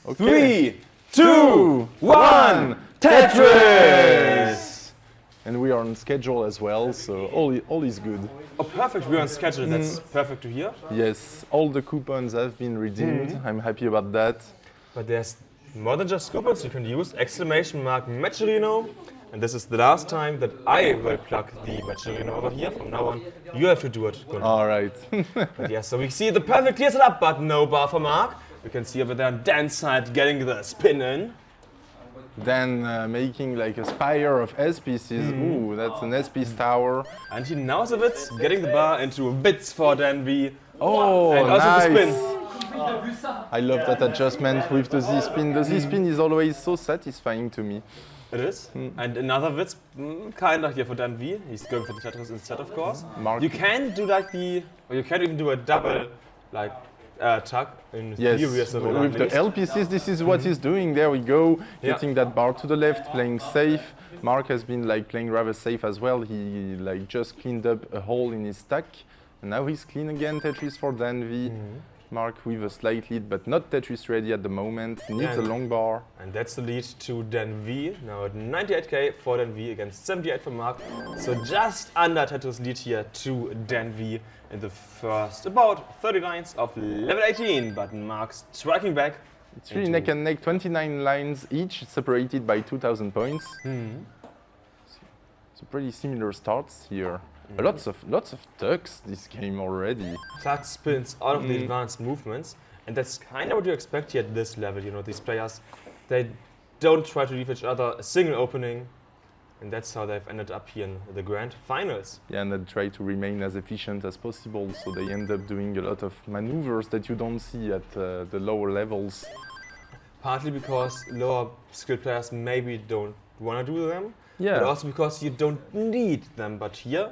Okay. 3, 2, 1, Tetris! And we are on schedule as well, so all is good. Oh, perfect, we're on schedule, that's perfect to hear. Yes, all the coupons have been redeemed, I'm happy about that. But there's more than just coupons you can use, !Matcherino. And this is the last time that I will plug the Matcherino over here. From now on, you have to do it. Gunter. All right. But yeah, so we see the perfect clear setup, but no bar for Marq. You can see over there on Dan's side getting the spin in. Then making like a spire of S pieces. Ooh, that's an S piece tower. And he knows of it, getting the bar into bits for DanV. Oh, and also nice. the spin. I love that adjustment with the Z spin. The Z spin is always so satisfying to me. It is. And another Witz, kinda here for DanV. He's going for the Tetris instead, of course. Marq. You can do like or you can even do a double, like, tuck in Yes, theory as well. with the L pieces, this is what he's doing. There we go, getting that bar to the left, playing safe. Marq has been like playing rather safe as well. He like just cleaned up a hole in his stack. And now he's clean again, Tetris for DanV. Marq with a slight lead, but not Tetris ready at the moment. Needs a long bar. And that's the lead to DanV. Now at 98k for DanV against 78 for Marq. So just under Tetris lead here to DanV in the first about 30 lines of level 18. But Marq's striking back. It's really neck and neck, 29 lines each, separated by 2,000 points. So pretty similar starts here. Lots of tucks this game already. Tuck spins out of the advanced movements, and that's kind of what you expect here at this level. You know, these players, they don't try to leave each other a single opening, and that's how they've ended up here in the grand finals. Yeah, and they try to remain as efficient as possible, so they end up doing a lot of maneuvers that you don't see at the lower levels. Partly because lower skilled players maybe don't want to do them, Yeah. but also because you don't need them. But here,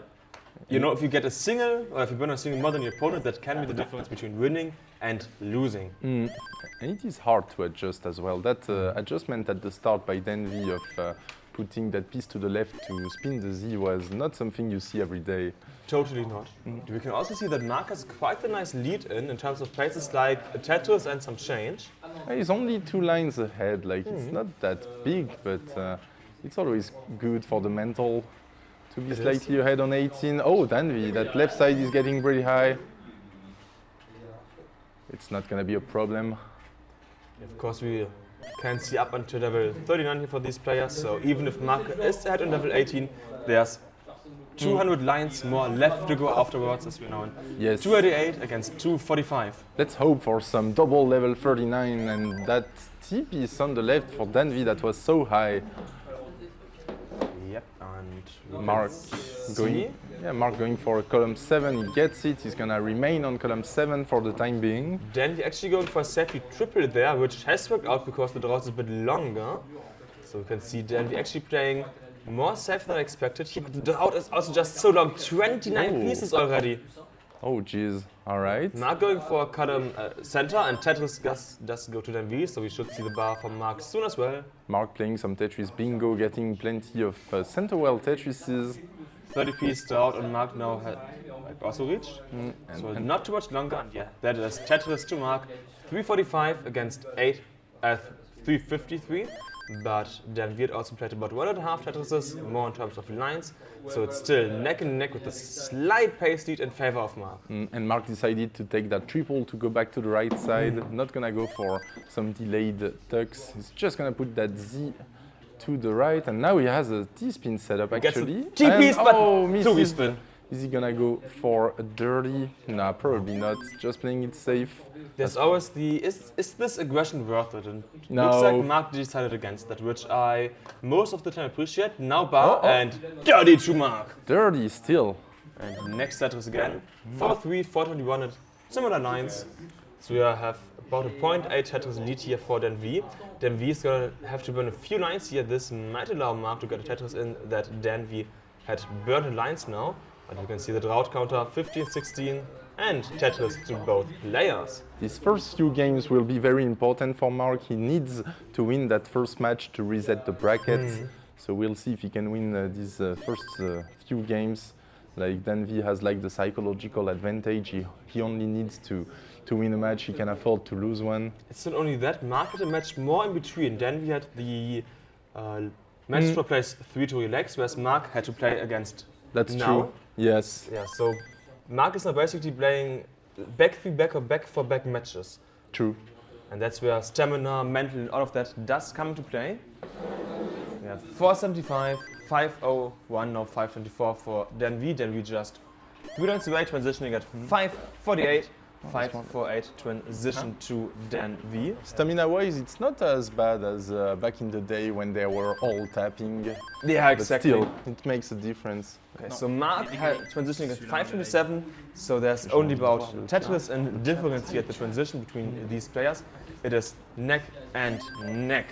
you know, if you get a single, or if you burn a single more than your opponent, that can be the difference between winning and losing. And it is hard to adjust as well. That adjustment at the start by DanV of putting that piece to the left to spin the Z was not something you see every day. Totally not. We can also see that Marq has quite a nice lead in terms of places like Tetris and some change. He's only 2 lines ahead, like it's not that big, but it's always good for the mental to be slightly ahead on 18. Oh, DanV, that left side is getting pretty high. It's not gonna be a problem. Of course, we can see up until level 39 here for these players, so even if Marq is ahead on level 18, there's 200 lines more left to go afterwards, as we know. Yes. 288 against 245. Let's hope for some double level 39 and that T piece on the left for DanV that was so high. Yep, and Marq going for column 7, he gets it, he's gonna remain on column 7 for the time being. DanV actually going for a safety triple there, which has worked out because the draw is a bit longer. So we can see DanV actually playing more safe than I expected. The out is also just so long, 29 pieces already. Oh geez, alright. Marq going for column center, and Tetris does go to DanV, so we should see the bar from Marq soon as well. Marq playing some Tetris bingo, getting plenty of center well Tetrises. 30 piece out, and Marq now has also reached. So not too much longer, and yeah, that is Tetris to Marq. 345 against 353. But DanV had also played about 1.5 Tetrises, more in terms of lines. So it's still neck and neck with a slight pace lead in favor of Marq. And Marq decided to take that triple to go back to the right side. Not gonna go for some delayed tucks. He's just gonna put that Z to the right. And now he has a T-spin setup actually. T-piece, but misses. 2 spin. Is he gonna go for a dirty? Nah, probably not. Just playing it safe. There's always the, is this aggression worth it? And No. looks like Marq decided against that, which I most of the time appreciate. Now bar and dirty to Marq. Dirty still. And next Tetris again. 4-3, 421 at similar lines. So we have about a 0.8 Tetris lead here for DanV. DanV is gonna have to burn a few lines here. This might allow Marq to get a Tetris in that DanV had burned lines now. But you can see the drought counter 15, 16 and Tetris to both players. These first few games will be very important for Marq. He needs to win that first match to reset the bracket. So we'll see if he can win these first few games. Like DanV has like the psychological advantage. He only needs to win a match. He can afford to lose one. It's not only that, Marq had a match more in between. Then we had the match for place 3 to relax, whereas Marq had to play against. That's now. true. Yes. Yeah, so Marq is now basically playing back 3 back or back 4 back matches. True. And that's where stamina, mental, all of that does come into play. We have 475, 501, now 524 for DanV. DanV just 3 lines away, transitioning at 548. 548 transition to DanV. Stamina-wise, it's not as bad as back in the day when they were all tapping. Yeah, exactly. But still, it makes a difference. Okay, so Marq transitioning at 527, so there's only about Tetris and difference here at the transition between these players. It is neck and neck.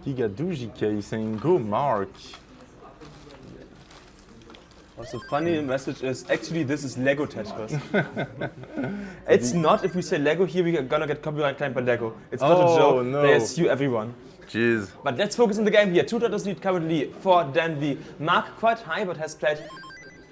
Gigadujike saying, go Marq. Also, funny message is actually this is Lego Tetris. It's not. If we say Lego here, we're gonna get copyright claimed by Lego. It's not a joke. No. They sue everyone. Jeez. But let's focus on the game here. 2 Tetris lead currently for DanV. Marq quite high, but has played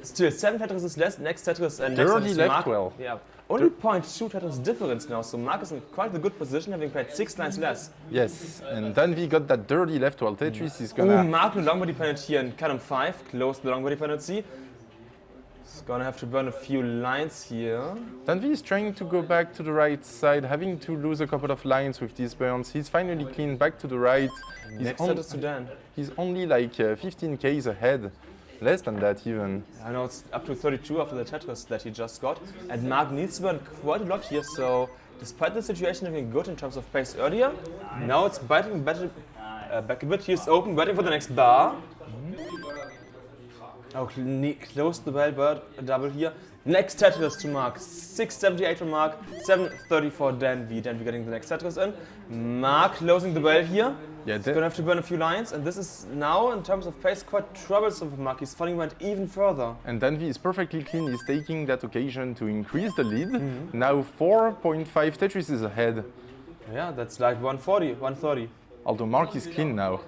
still 7 Tetris less. Next Tetris and next already Tetris left Marq. well. Yeah. Only 0.2 Tetris difference now, so Marq is in quite a good position, having played 6 lines less. Yes, and DanV got that dirty left while Tetris is Ooh, gonna... Marq no long body dependency here in column 5, close the long body dependency. He's gonna have to burn a few lines here. DanV is trying to go back to the right side, having to lose a couple of lines with these burns. He's finally clean back to the right. Next Tetris to Dan. He's only like 15 Ks ahead. Less than that even. I know it's up to 32 after the Tetris that he just got. And Marq needs to burn quite a lot here, so despite the situation having good in terms of pace earlier, now it's biting back a bit. He's open, waiting for the next bar. Oh, close the bell bird, a double here. Next Tetris to Marq, 678 for Marq, 730 for DanV. DanV getting the next Tetris in. Marq closing the bell here. Yeah, he's gonna have to burn a few lines, and this is now, in terms of pace, quite troublesome for Marq. His falling went even further. And DanV is perfectly clean. He's taking that occasion to increase the lead. Now 4.5 Tetris is ahead. Yeah, that's like 140, 130. Although Marq is clean now.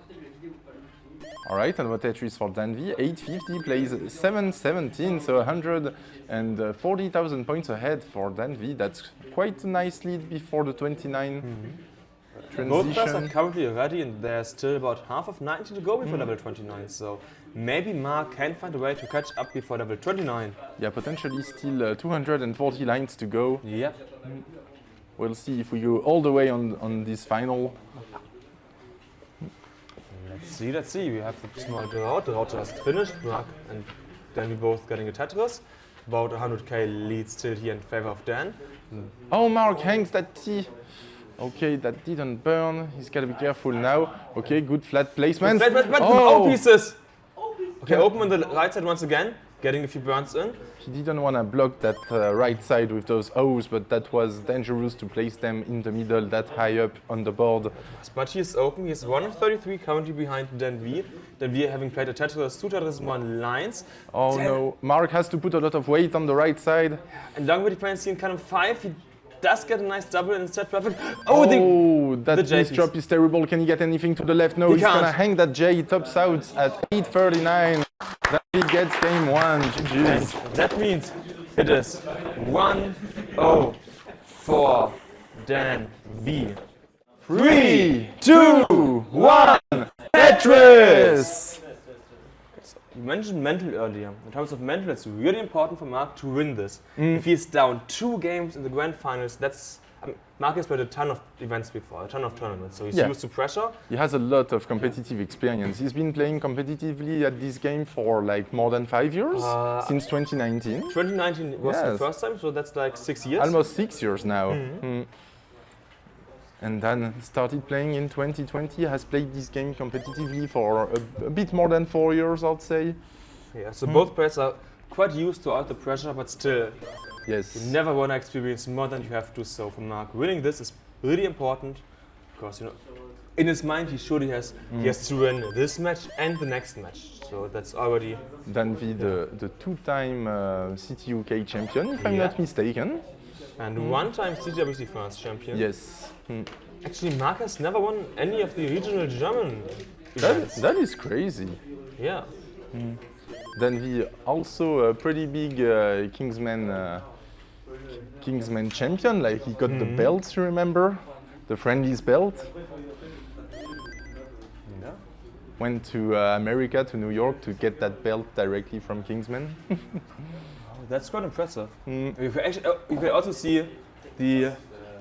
Alright, and what Tetris for DanV? 850 plays 717, so 140,000 points ahead for DanV. That's quite a nice lead before the 29 transition. Both players are currently ready, and there's still about half of 90 to go before level 29, so maybe Marq can find a way to catch up before level 29. Yeah, potentially still 240 lines to go. Yep. We'll see if we go all the way on this final. Let's see. We have a small drought. The drought just finished. Marq and DanV both getting a Tetris. About 100k lead still here in favor of Dan. Oh, Marq hangs that T. Okay, that didn't burn. He's gotta be careful now. Okay, good flat placement. But O pieces! Okay, open on the right side once again. Getting a few burns in. He didn't want to block that right side with those O's, but that was dangerous to place them in the middle, that high up on the board. But he is open. He is 133 currently behind DanV. DanV having played a Tetris, 2 Tetris, 1 lines. Oh no, Marq has to put a lot of weight on the right side. And long way dependency in column 5. He does get a nice double instead. Perfect. That this drop is terrible. Can he get anything to the left? No, he's gonna hang that J. Tops out at 839. That he gets game 1. GG's. That means it is 1-0 for DanV. 3, 2, 1, Tetris! You mentioned mental earlier. In terms of mental, it's really important for Marq to win this. If he's down 2 games in the grand finals, that's... Marq has played a ton of events before, a ton of tournaments, so he's used to pressure. He has a lot of competitive experience. He's been playing competitively at this game for like more than 5 years, since 2019. 2019 was the first time, so that's like 6 years. Almost 6 years now. And then started playing in 2020, has played this game competitively for a bit more than 4 years, I'd say. Yeah, so both players are quite used to all the pressure, but still, you never want to experience more than you have to. So for Marq, winning this is really important, because in his mind he surely has to win this match and the next match. So that's already DanV, the 2-time CTWC champion, if I'm not mistaken. And 1-time CTWC France champion. Yes. Actually, Marq has never won any of the regional German That is crazy. Yeah. DanV also a pretty big Kingsman champion. Like he got the belt, you remember? The friendlies belt. Yeah. Went to America, to New York, to get that belt directly from Kingsman. That's quite impressive. You can also see the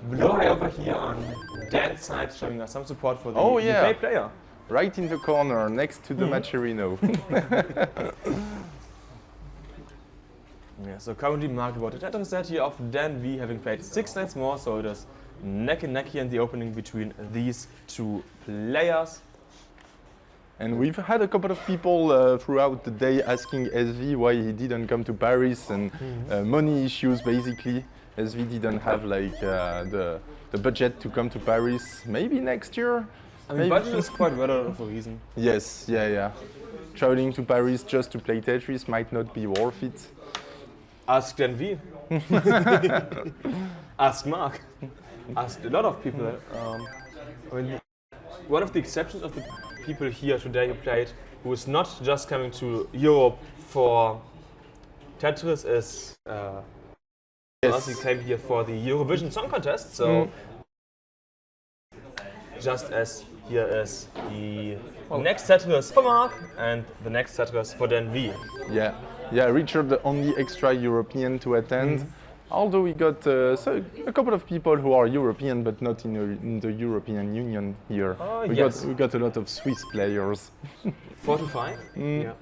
blurry over here on Dan's side showing us some support for the UK player. Right in the corner, next to the Macherino. Yeah, so currently Marq about the Tetris set here of DanV, having played 6 nights more, so it is neck and neck here in the opening between these two players. And we've had a couple of people throughout the day asking SV why he didn't come to Paris, and money issues basically. SV didn't have like the budget to come to Paris. Maybe next year? I mean, budget is quite well for a reason. Yes, yeah. Traveling to Paris just to play Tetris might not be worth it. Ask DanV. Ask Marq. Ask a lot of people. I mean, one of the exceptions of the people here today who played, who is not just coming to Europe for Tetris, is he came here for the Eurovision Song Contest. So just as here is the next Tetris for Marq and the next Tetris for DanV. Yeah, Richard, the only extra European to attend. Although we got a couple of people who are European but not in the European Union here. We got a lot of Swiss players. 4 to 5? Yeah.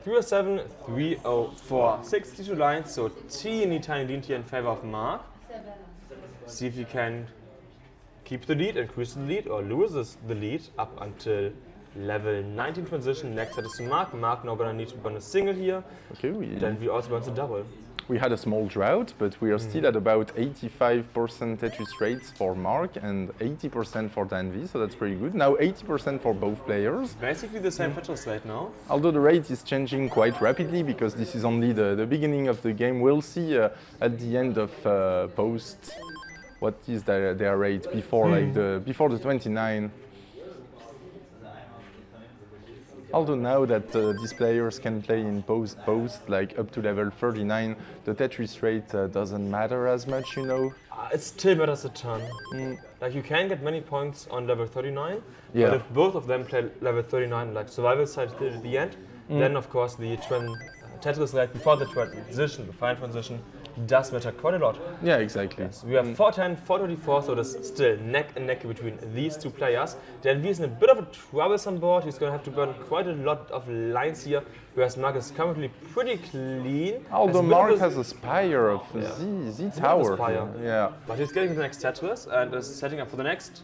307, 304, 62 lines, so teeny tiny lead here in favor of Marq. See if he can keep the lead, increase the lead, or loses the lead up until level 19 transition. Next set is to Marq. Marq now gonna need to burn a single here. Okay. Then we also burn a double. We had a small drought, but we are still at about 85% Tetris rates for Marq and 80% for DanV, so that's pretty good. Now 80% for both players. Basically the same Tetris rate now. Although the rate is changing quite rapidly because this is only the beginning of the game. We'll see at the end of post what is their rate before before the 29. Although now that these players can play in post, like up to level 39, the Tetris rate doesn't matter as much, you know? It still matters a ton. Like you can get many points on level 39, but if both of them play level 39, like survival side till the end, then of course the Tetris rate before the transition, the final transition, does matter quite a lot. Yeah, exactly. Yes, we have 410, 424, so there's still neck and neck between these two players. DanV is in a bit of a troublesome board. He's going to have to burn quite a lot of lines here, whereas Marq is currently pretty clean. Although Marq has a spire of Z tower. Yeah. But he's getting to the next Tetris and is setting up for the next.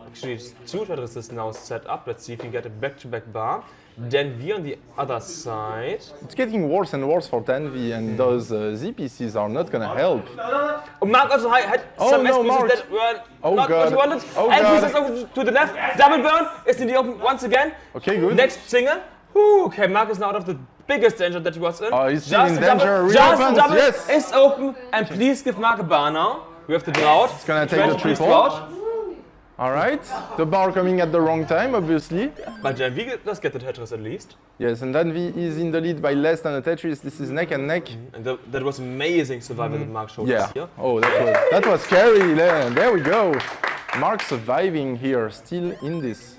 Actually, 2 Tetris is now set up. Let's see if we get a back-to-back bar. DanV on the other side. It's getting worse and worse for DanV, and those ZPCs are not going to help. Oh, Marq also had some SPCs that were not what he wanted. And he's over to the left. Double burn is in the open once again. Okay, good. Next single. Okay, Marq is now out of the biggest danger that he was in. Oh, he's still in danger. Just double is open. And please give Marq a bar now. We have the drought. It's going to take the triple. All right, the bar coming at the wrong time, obviously. But DanV does get the Tetris at least. Yes, and DanV is in the lead by less than a Tetris. This is neck and neck. And that was amazing survival that Marq showed us here. Oh, that was scary. There we go. Marq surviving here, still in this.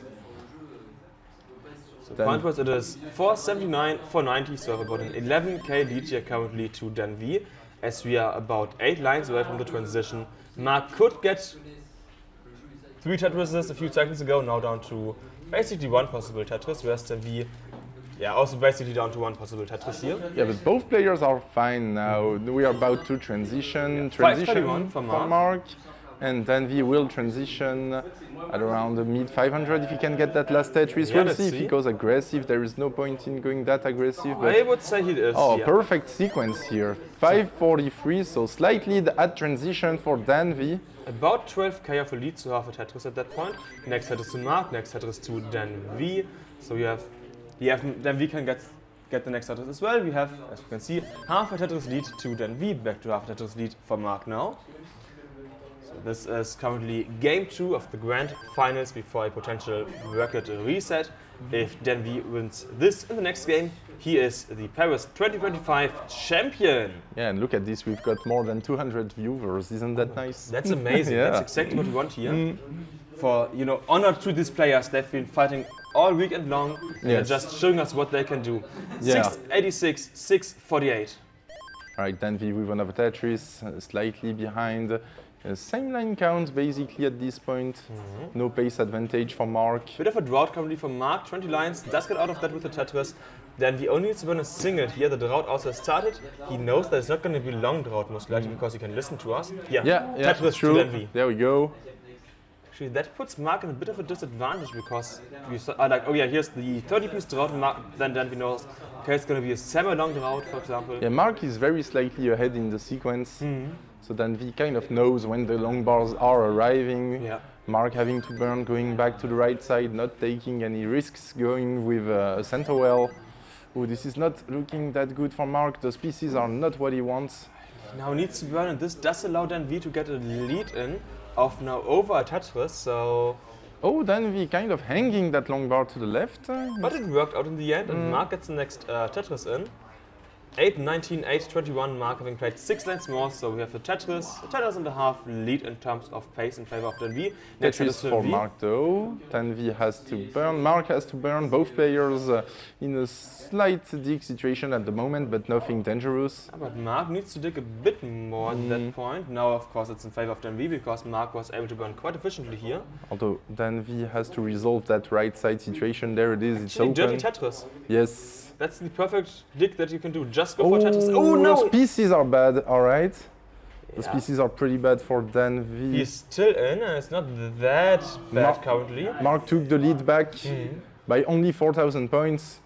So point was it is 479, 490, so about an 11k lead here currently to DanV, as we are about 8 lines away from the transition. Marq could get 3 Tetrises a few seconds ago, now down to basically 1 possible Tetris, whereas DanV, also basically down to 1 possible Tetris here. Yeah, but both players are fine now. We are about to transition. Transition for Marq, and DanV will transition at around the mid 500 if he can get that last Tetris. We'll see if he goes aggressive. There is no point in going that aggressive. But I would say he is. Perfect sequence here. 543, so slight lead at transition for DanV. About 12k of a lead to half a Tetris at that point. Next Tetris to Marq, next Tetris to DanV. So DanV can get the next Tetris as well. We have, as you can see, half a Tetris lead to DanV, back to half a Tetris lead for Marq now. This is currently game 2 of the grand finals before a potential record reset. If DanV wins this in the next game, he is the Paris 2025 champion. Yeah, and look at this, we've got more than 200 viewers, isn't that nice? That's amazing, Yeah. That's exactly what we want here. For, honor to these players, they've been fighting all weekend long and Yes. just showing us what they can do. Yeah. 686, 648. Alright, DanV with another Tetris, slightly behind. Same line count basically at this point. No pace advantage for Marq. Bit of a drought currently for Marq, 20 lines, does get out of that with the Tetris. Then he only needs to win a single here. The drought also has started. He knows that it's not going to be long drought most likely because he can listen to us. Yeah, Tetris true. to DanV. There we go. Actually, that puts Marq in a bit of a disadvantage because we are like, oh yeah, here's the 30-piece drought, and then DanV knows, okay, it's going to be a semi-long drought, for example. Yeah, Marq is very slightly ahead in the sequence. So DanV kind of knows when the long bars are arriving. Yeah. Marq having to burn, going back to the right side, not taking any risks, going with a center well. Oh, this is not looking that good for Marq. Those pieces are not what he wants. Now he needs to burn, and this does allow DanV to get a lead in of now over a Tetris, so... Oh, DanV kind of hanging that long bar to the left. But it worked out in the end, and Marq gets the next Tetris in. 8, 19, 8, 21, Marq having played 6 lines more, so we have a Tetris and a half lead in terms of pace in favor of DanV. Next Tetris for Marq though. DanV has to burn, Marq has to burn, both players in a slight dig situation at the moment, but nothing dangerous. But Marq needs to dig a bit more at that point. Now, of course, it's in favor of DanV because Marq was able to burn quite efficiently here. Although DanV has to resolve that right side situation, there it is, it's Actually, open. dirty Tetris. Yes. That's the perfect dig that you can do. Just go for Tetris. Oh no! Those pieces are bad, alright. Those pieces are pretty bad for DanV. He's still in, and it's not that bad currently. Marq took the lead back by only 4,000 points.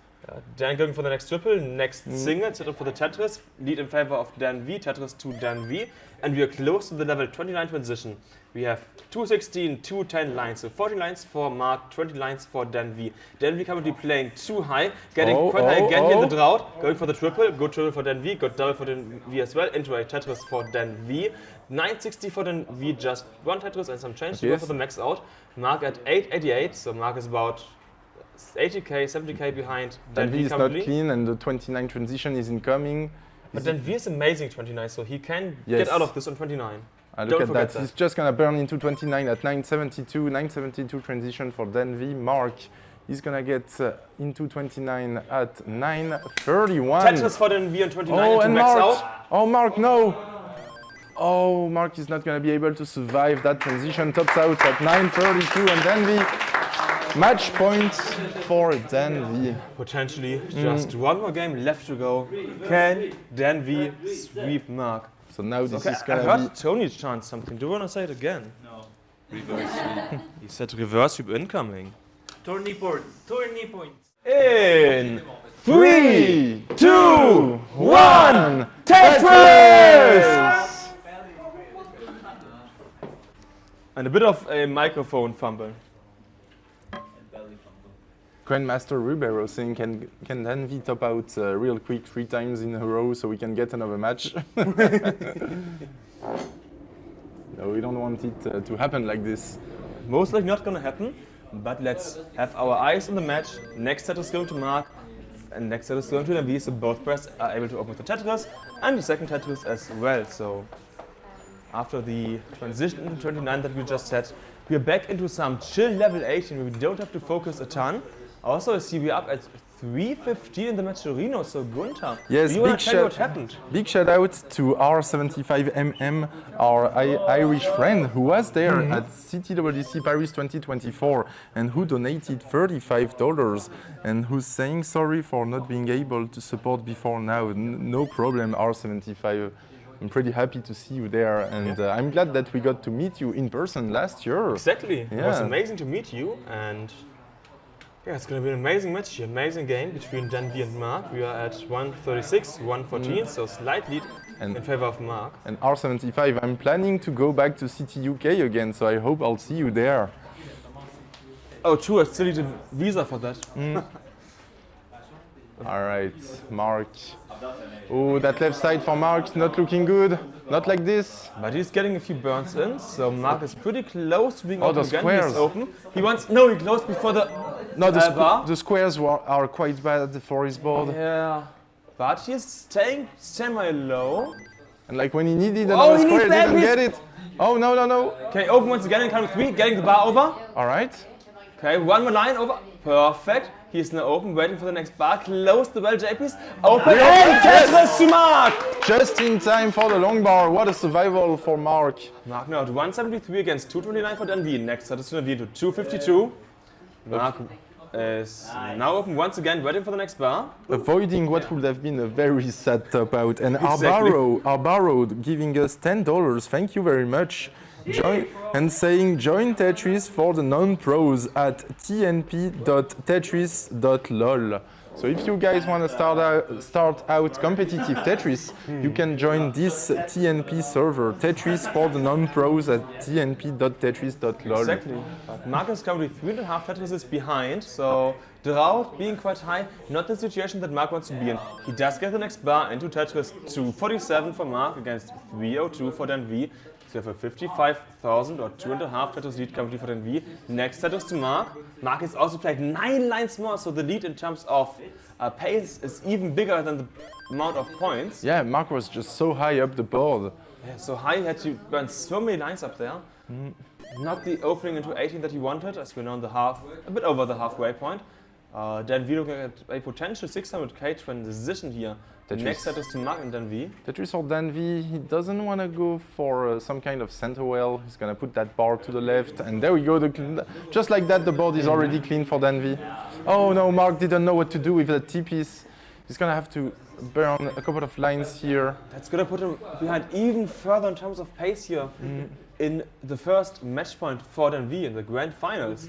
Dan going for the next triple, next single, set up for the Tetris. Lead in favor of DanV, Tetris to DanV. And we are close to the level 29 transition. We have 216, 210 lines, so 40 lines for Marq, 20 lines for DanV. DanV currently playing too high, getting quite high again here in the drought. Going for the triple, good triple for DanV, good double for DanV as well. Into a Tetris for DanV. 960 for DanV, just one Tetris and some change to go for the max out. Marq at 888, so Marq is about 80k, 70k behind DanV DanV is not clean and the 29 transition is incoming. But DanV is amazing 29, so he can get out of this on 29. Look at that. He's just gonna burn into 29 at 972. 972 transition for DanV. Marq is gonna get into 29 at 931. Tetris for DanV on 29 to max out. Oh, Marq, no! Oh, Marq is not gonna be able to survive that transition. Tops out at 932 and DanV. Match points for DanV. Potentially just one more game left to go. Can DanV sweep Marq? So now this is I gonna heard Tony chant something. Do you want to say it again? No. Reverse sweep. He said reverse sweep incoming. Tourney point. Tourney point. In 3, 2, 1, Tetris! And a bit of a microphone fumble. Grandmaster Ribeiro saying, can DanV top out real quick 3 times in a row so we can get another match? No, we don't want it to happen like this. Most likely not going to happen, but let's have our eyes on the match. Next set is going to Marq, and next set is going to DanV, so both players are able to open with the Tetris, and the second Tetris as well. So after the transition into 29 that we just had, we are back into some chill level 18 where we don't have to focus a ton. Also, I see we're up at 3:15 in the Matcherino, so Gunter, yes, do you want to tell me what happened? Big shout out to R75MM, our Irish friend who was there at CTWC Paris 2024 and who donated $35 and who's saying sorry for not being able to support before now. No problem, R75. I'm pretty happy to see you there, and I'm glad that we got to meet you in person last year. Exactly, it was amazing to meet you, and yeah, it's going to be an amazing match here, amazing game between DanV and Marq. We are at 136, 114, so slight lead in favor of Marq. And R75, I'm planning to go back to CTUK again, so I hope I'll see you there. Oh, true, I still need a visa for that. All right, Marq Oh, that left side for Marq, not looking good. Not like this. But he's getting a few burns in, so Marq is pretty close to being Oh, open the again. squares. He's open. He wants, no, he closed before the No, bar. the squares are quite bad for his board. Yeah, but he's staying semi-low. And like when he needed Oh, another he square, he needs didn't that get it. Oh, no, no, no. Okay, open once again in count of 3, getting the bar over. All right. Okay, one more line over. Perfect. He's now open, waiting for the next bar. Close the well, JP's. Open. Yes! And Tetris to Marq! Just in time for the long bar. What a survival for Marq. Marq now at 173 against 229 for DanV. Next set is to DanV to 252. Marq is now open once again, waiting for the next bar. Avoiding what would have been a very sad top out. And Exactly. Arbaro giving us $10. Thank you very much. And saying join Tetris for the non-pros at tnp.tetris.lol. So if you guys want to start out competitive Tetris, you can join this TNP server, Tetris for the non-pros at tnp.tetris.lol. Exactly. But Marq is currently 3.5 Tetrises behind, so the route being quite high, not the situation that Marq wants to be in. He does get the next bar into Tetris 247 for Marq against 302 for DanV. So you have a 55,000 or 2.5 Tetris lead currently for DanV. Next set is to Marq. Marq has also played 9 lines more, so the lead in terms of pace is even bigger than the amount of points. Yeah, Marq was just so high up the board. Yeah, so high, he had to burn so many lines up there. Not the opening into 18 that he wanted, as we're now on the a bit over the halfway point. DanV looking at a potential 600k transition here. The next set is to Marq and DanV. Tetris or DanV, he doesn't want to go for some kind of center well. He's going to put that bar to the left, and there we go. Just like that, the board is already clean for DanV. Oh no, Marq didn't know what to do with that T-piece. He's going to have to burn a couple of lines here. That's going to put him behind even further in terms of pace here in the first match point for DanV in the grand finals.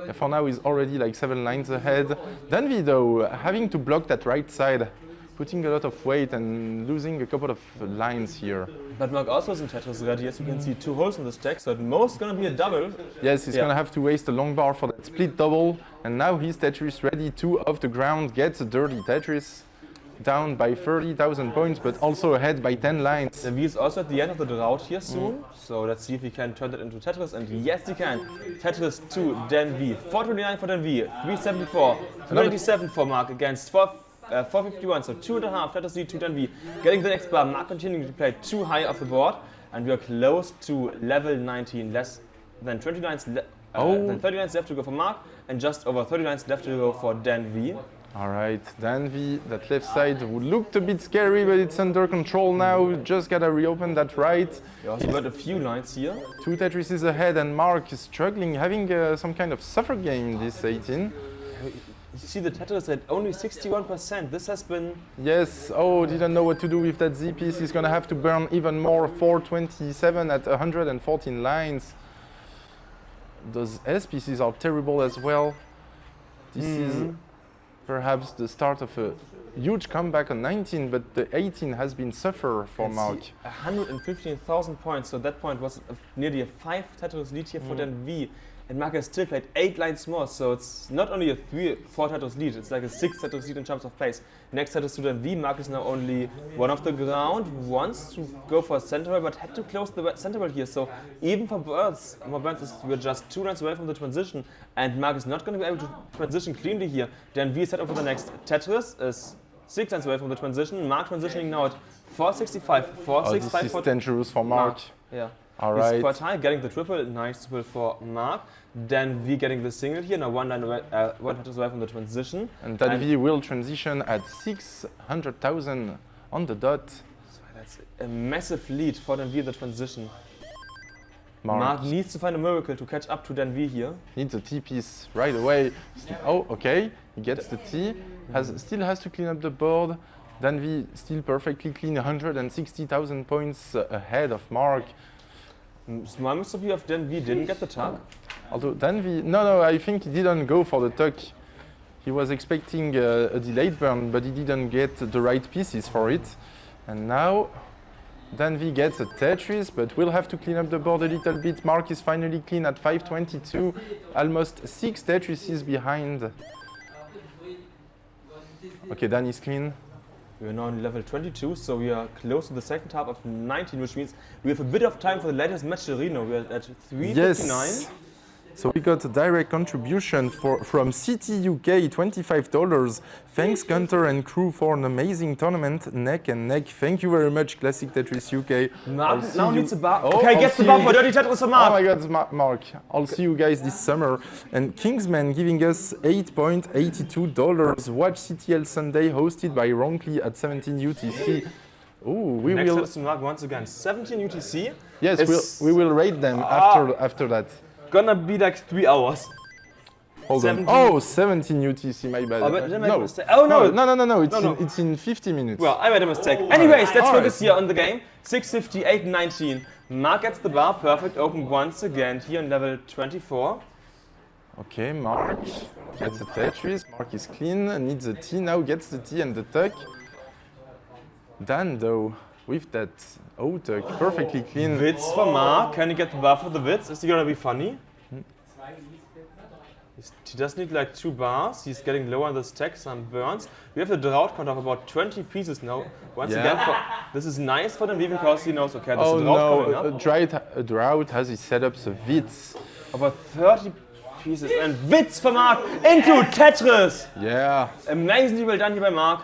Yeah, for now, he's already like 7 lines ahead. DanV, though, having to block that right side, putting a lot of weight and losing a couple of lines here. But Marq also is in Tetris ready. As you can see, 2 holes in the stack, so at most going to be a double. Yes, he's going to have to waste a long bar for that split double. And now he's Tetris ready, 2 off the ground, gets a dirty Tetris. Down by 30,000 points, but also ahead by 10 lines. DanV is also at the end of the route here soon, so let's see if he can turn that into Tetris, and yes he can. Tetris 2, DanV, 429 for DanV, 374, 397 for Marq against 451, so 2.5 Tetris lead to DanV. Getting the next bar, Marq continuing to play too high off the board, and we are close to level 19, less than 30 lines left to go for Marq, and just over 30 lines left to go for DanV. All right, DanV, that left side looked a bit scary, but it's under control now. Just gotta reopen that right. We also got a few lines here. 2 Tetrises ahead, and Marq is struggling, having some kind of suffer game this 18. You see the Tetris at only 61%. This has been... Yes, oh, didn't know what to do with that Z piece. He's gonna have to burn even more, 427 at 114 lines. Those S pieces are terrible as well. This is perhaps the start of a huge comeback on 19, but the 18 has been suffer for Marq. 115,000 points, so that point was nearly a 5 Tetris lead here for DanV. And Marq has still played 8 lines more, so it's not only a 3-4 Tetris lead, it's like a 6 Tetris lead in terms of pace. Next set is to DanV. Marq is now only 1 off the ground, wants to go for a center ball, but had to close the center ball here. So even for birds, we're just 2 lines away from the transition, and Marq is not going to be able to transition cleanly here. DanV is set up for the next Tetris, is 6 lines away from the transition. Marq transitioning now at 465, 465. This is dangerous for Marq. Yeah. All right. He's quite high, getting the triple, nice triple for Marq. DanV getting the single here, now 1 line away, 1 Tetris away from the transition. And DanV will transition at 600,000 on the dot. So that's a massive lead for DanV, the transition. Marq needs to find a miracle to catch up to DanV here. needs a T piece right away. Oh, okay, he gets the T. Still has to clean up the board. DanV still perfectly clean, 160,000 points ahead of Marq. Small mistake here of DanV didn't get the tuck. Although DanV, no, I think he didn't go for the tuck. He was expecting a delayed burn, but he didn't get the right pieces for it. And now DanV gets a Tetris, but we'll have to clean up the board a little bit. Marq is finally clean at 522, almost 6 Tetrises behind. Okay, Dan is clean. We are now on level 22, so we are close to the second half of 19, which means we have a bit of time for the latest match arena. We are at 3:59. Yes. So we got a direct contribution from CTWC, $25. Thanks Gunter and crew for an amazing tournament, neck and neck. Thank you very much, Classic Tetris UK. Marq now needs a bar. Oh, okay, gets the bar for Dirty Tetris for Marq. Oh my god, it's Marq. I'll see you guys this summer. And Kingsman giving us $8.82. Watch CTL Sunday hosted by Ronkley at 17 UTC. Ooh, we Next will. Tetris to Marq once again, 17 UTC. Yes, we will rate them after that. Gonna be like 3 hours. Hold on. Oh, 17 UTC, my bad. Oh, but did I make a no. mistake? Oh no! No. No. It's in 50 minutes. Well, I made a mistake. Anyways, let's All focus right. here on the game. 6:58:19. Marq gets the bar, perfect open once again here on level 24. Okay, Marq gets a Tetris. Marq is clean, needs a T now, gets the T and the tuck. Dan, though, with that O-tuck, perfectly clean. Witz for Marq. Can he get the bar for the Witz? Is he gonna be funny? He does need like 2 bars. He's getting lower on the stack, some burns. We have a drought count of about 20 pieces now. Once again, this is nice for DanV because he knows, okay, there's Oh a drought coming no, up. a drought has his setups of Witz. About 30 pieces. And Witz for Marq into Tetris! Yeah, Amazingly well done here by Marq.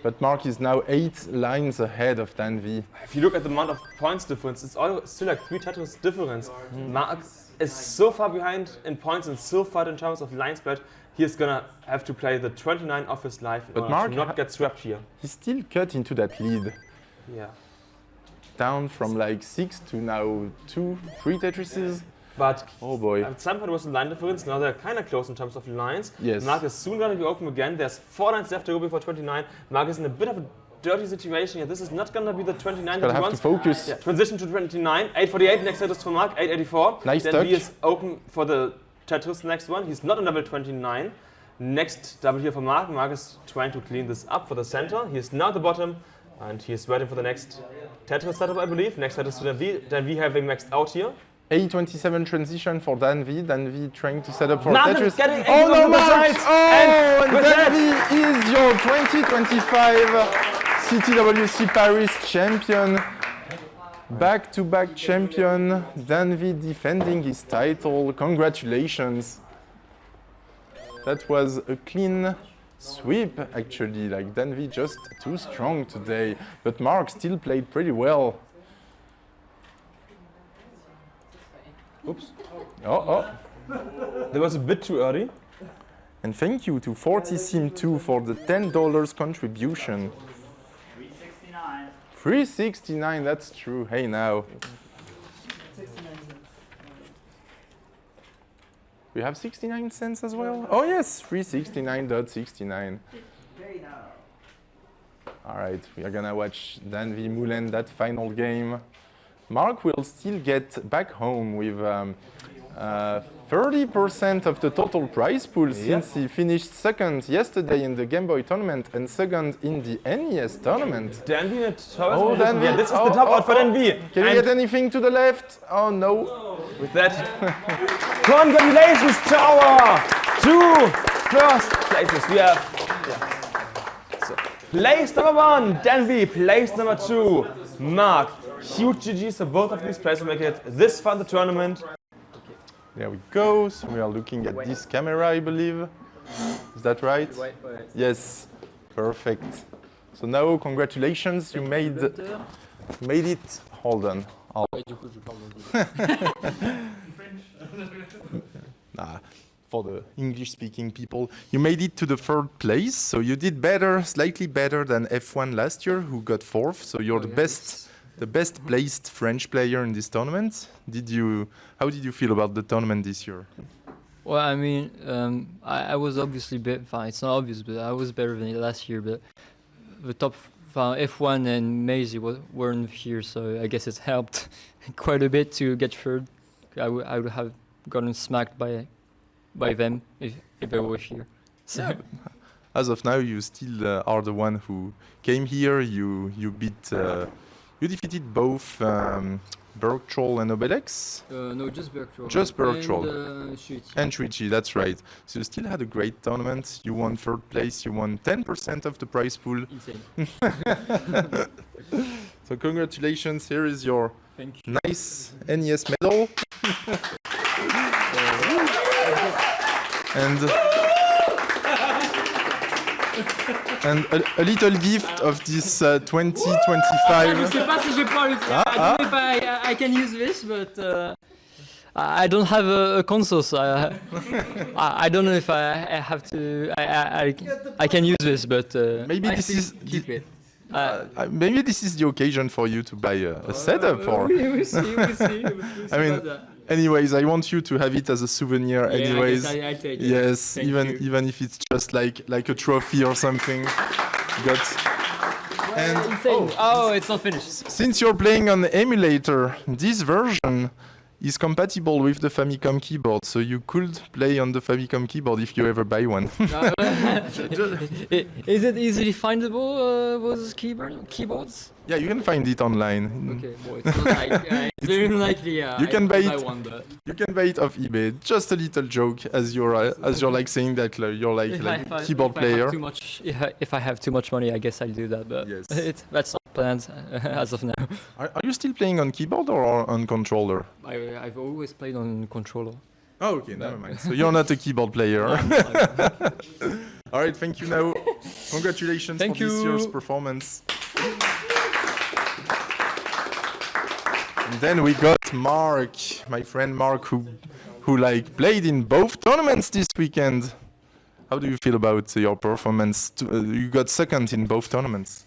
but Marq is now 8 lines ahead of DanV. If you look at the amount of points difference, it's still like 3 Tetris difference. Marq is so far behind in points and so far in terms of line spread, he is gonna have to play the 29 of his life in order to not get swept here. He's still cut into that lead. Yeah. Down from like 6 to now 2, 3 Tetrises. But Oh boy. at some point it was a line difference, now they're kind of close in terms of lines. Yes. Marq is soon gonna be open again, there's 4 lines left to go before 29. Marq is in a bit of a dirty situation here. This is not gonna be the 29 that Gotta he have to wants. focus. Yeah, transition to 29, 8:48, next set is for Marq, 8:84. Nice Then tuck. he is open for the Tetris next one. He's not on level 29. Next double here for Marq. Marq is trying to clean this up for the center. He is now at the bottom and he is waiting for the next Tetris setup, I believe. Next set is to DanV. DanV having maxed out here. A27 transition for DanV. DanV trying to set up for Marq Tetris. is getting Oh no, on the Marq! side. Oh, and with that- DanV is your 2025 CTWC Paris champion. Back-to-back champion. DanV defending his title. Congratulations. That was a clean sweep, actually. Like DanV just too strong today. But Marq still played pretty well. Oops. Oh. That was a bit too early. And thank you to 40sim2 for the $10 contribution. 369. 369, that's true. Hey now. We have 69 cents as well? Oh yes, 369.69. All right, we are gonna watch DanV Moulin, that final game. Marq will still get back home with 30% of the total prize pool since he finished second yesterday in the Game Boy tournament and second in the NES tournament. DanV at Oh, DanV. Yeah, this is the top out for DanV. Can we And get anything to the left? Oh no. with that, congratulations to our 2 first places. We have so, place number 1, DanV. Place number 2, Marq. Huge GGs for both of these players to make it this far in the tournament. There we go. So we are looking at this camera, I believe. Is that right? Yes. Perfect. So now, congratulations, you made it. Hold on. For the English-speaking people, you made it to the 3rd place. So you did better, slightly better than F1 last year, who got 4th. So you're the best placed French player in this tournament. How did you feel about the tournament this year? Well, I mean, I was obviously fine. It's not obvious, but I was better than last year. But the top F1 and Maisie weren't here, so I guess it helped quite a bit to get third. I would have gotten smacked by them if they were here. So. As of now, you still are the one who came here. You beat You defeated both Berktroll and Obelix. No, just Berktroll. Just Berktroll. And Shuichi. And Shuichi, that's right. So you still had a great tournament. You won 3rd place. You won 10% of the prize pool. Insane. So congratulations. Here is your Thank you. nice NES medal. and a little gift of this 2025. Je sais pas si je peux le faire. I don't know if I can use this, but I don't have a console, so I don't know if I have to. I can use this, but Maybe I this still is keep it. maybe this is the occasion for you to buy a setup. Or We'll see. I mean, anyways, I want you to have it as a souvenir. Yeah, Anyways, I take it. yes, Thank you. even if it's just like a trophy or something. Got. And Insane. Oh, it's not finished. since you're playing on the emulator, this version is compatible with the Famicom keyboard, so you could play on the Famicom keyboard if you ever buy one. Is it easily findable, those keyboards? Yeah, you can find it online. Okay, well, it's not like, it's very unlikely. You can buy it. One, but You can buy it off eBay. Just a little joke, as you're like saying that you're like keyboard player. If I have too much money, I guess I'll do that. But Yes. that's not planned as of now. Are you still playing on keyboard or on controller? I've always played on controller. Oh, okay, never mind. So you're not a keyboard player. All right, thank you now. Congratulations Thank for this you. year's performance. And then we got Marq, my friend Marq, who like played in both tournaments this weekend. How do you feel about your performance? You got second in both tournaments.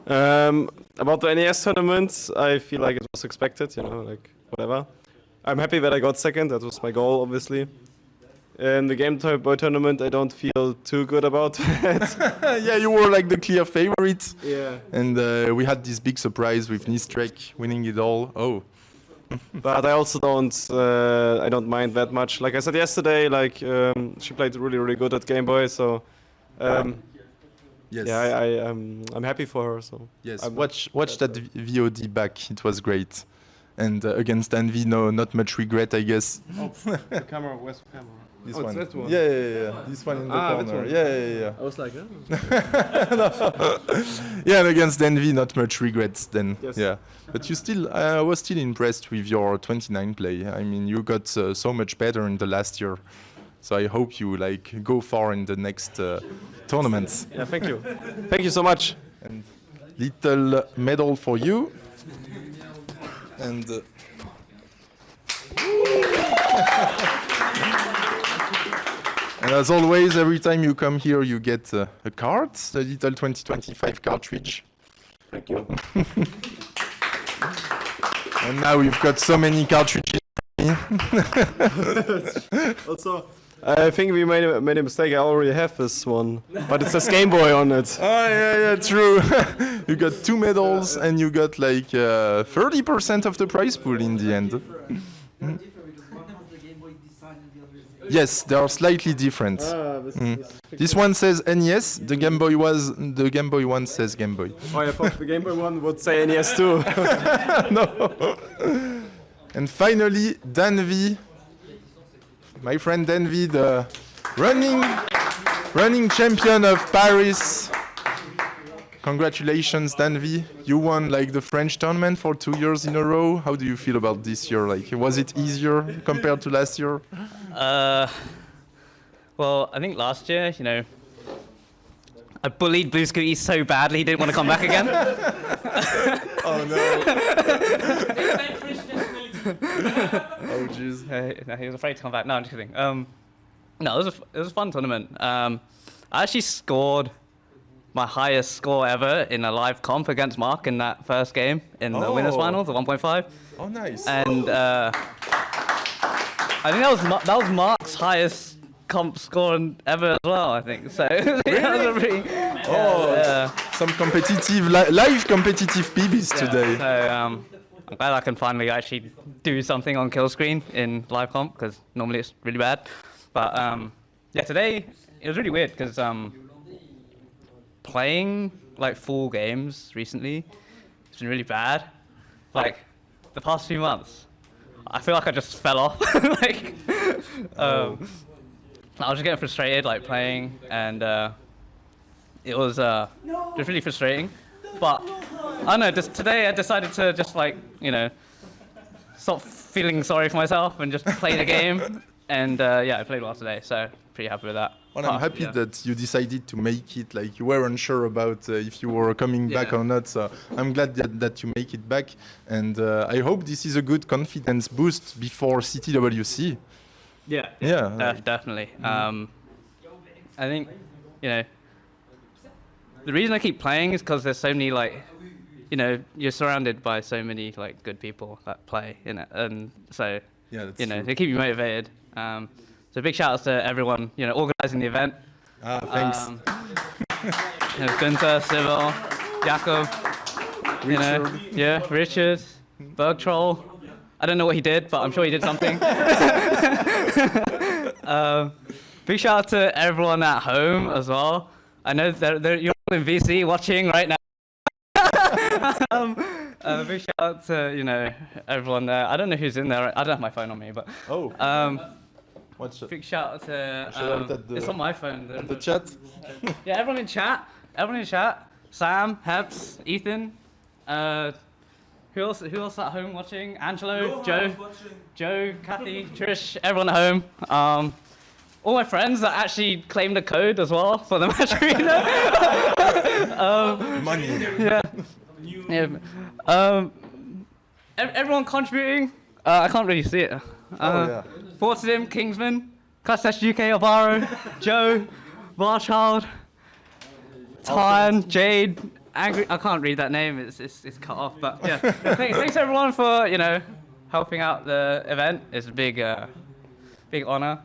About the NES tournament, I feel like it was expected, like whatever. I'm happy that I got second, that was my goal, obviously. In the Game Boy tournament, I don't feel too good about that. Yeah, you were like the clear favorite. Yeah. And we had this big surprise with Nistrek winning it all. Oh. But I also I don't mind that much. Like I said yesterday, she played really, really good at Game Boy, so Yes. yeah, I'm happy for her. So Yes. I'm- Watch that VOD back. It was great. And against DanV, no, not much regret, I guess. the camera, where's the camera? This Oh, it's one. that one. Yeah. This one in the that corner. one. Yeah. I was like, Yeah, and against DanV, not much regrets then. Yes. Yeah. But I was still impressed with your 29 play. I mean, you got so much better in the last year. So I hope you go far in the next tournaments. yeah, thank you. Thank you so much. And little medal for you. And and as always, every time you come here, you get a card, the little 2025 cartridge. Thank you. And now you've got so many cartridges. Also, I think we made a mistake. I already have this one, but it says Game Boy on it. Oh, yeah, true. You got 2 medals and you got 30% of the prize pool in the end. Yes, they are slightly different. This one says NES, the Game Boy one says Game Boy. Oh, I thought the Game Boy one would say NES too. No. And finally, DanV, my friend DanV, the running champion of Paris. Congratulations, DanV. You won the French tournament for 2 years in a row. How do you feel about this year? Was it easier compared to last year? Well, I think last year, I bullied Blue Scooty so badly he didn't want to come back again. Oh no. Oh jeez. He was afraid to come back. No, I'm just kidding. No, it was a fun tournament. I actually scored my highest score ever in a live comp against Marq in that first game in the winners final, the 1.5. Oh nice. And I think that was Marq's highest comp score ever as well. I think so. That was a pretty, Some competitive live competitive PBs today. So I'm glad I can finally actually do something on kill screen in live comp because normally it's really bad. But yeah, today it was really weird because playing full games recently it's been really bad. Like, the past few months, I feel like I just fell off. Like, I was just getting frustrated, like, playing, and it was just really frustrating. But, I don't know, just today I decided to just, like, you know, stop feeling sorry for myself and just play the game. And, yeah, I played well today, so pretty happy with that. Well, I'm happy that you decided to make it. Like, you were unsure about if you were coming back or not. So I'm glad that you make it back. And I hope this is a good confidence boost before CTWC. Yeah, definitely. I think, you know, the reason I keep playing is because there's so many, like, you know, you're surrounded by so many, like, good people that play in it. And so, you know, they keep you motivated. So big shout outs to everyone, you know, organising the event. Thanks. You know, Gunter, Sybil, Jakob, you know, Richard, Berg Troll. I don't know what he did, but I'm sure he did something. Big shout out to everyone at home as well. I know you're all in VC watching right now. Big shout out to, you know, everyone there. I don't know who's in there. I don't have my phone on me, but big shout out to it's on my phone. The chat. Yeah, everyone in chat. Sam, Heps, Ethan. Who else at home watching? Angelo, Joe, Kathy, Trish, everyone at home. All my friends that actually claimed the code as well for the match arena. Money. Yeah. Everyone contributing. I can't really see it. Fortsim, Kingsman, Clutch UK, Alvaro, Joe, Barchild, Tyne, Jade, Angry. I can't read that name. It's cut off. But yeah, thanks everyone for, you know, helping out the event. It's a big honor.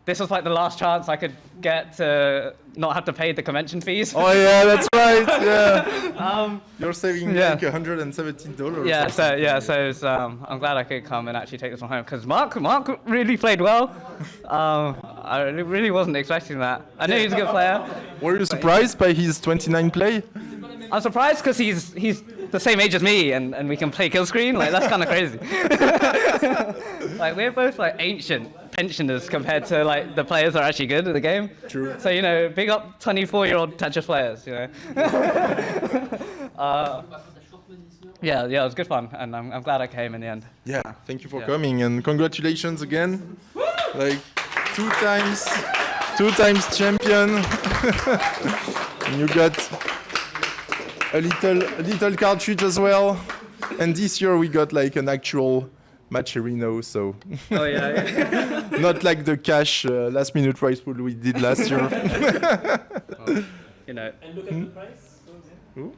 This was like the last chance I could get to not have to pay the convention fees. Oh yeah, that's right. Yeah. You're saving like $117. Yeah. So it's, I'm glad I could come and actually take this one home because Marq really played well. I really wasn't expecting that. I knew he was a good player. Were you surprised by his 29 play? I'm surprised because he's the same age as me and we can play kill screen. Like that's kind of crazy. Like we're both like ancient pensioners compared to like the players that are actually good at the game. True. So you know, big up 24-year-old Tetris players. You know. Yeah, it was good fun, and I'm glad I came in the end. Yeah, thank you for coming and congratulations again. Like two times champion. And you got a little cartridge as well. And this year we got like an actual match arena, so not like the cash last minute prize pool we did last year. Well, you know. And look at the price. Who?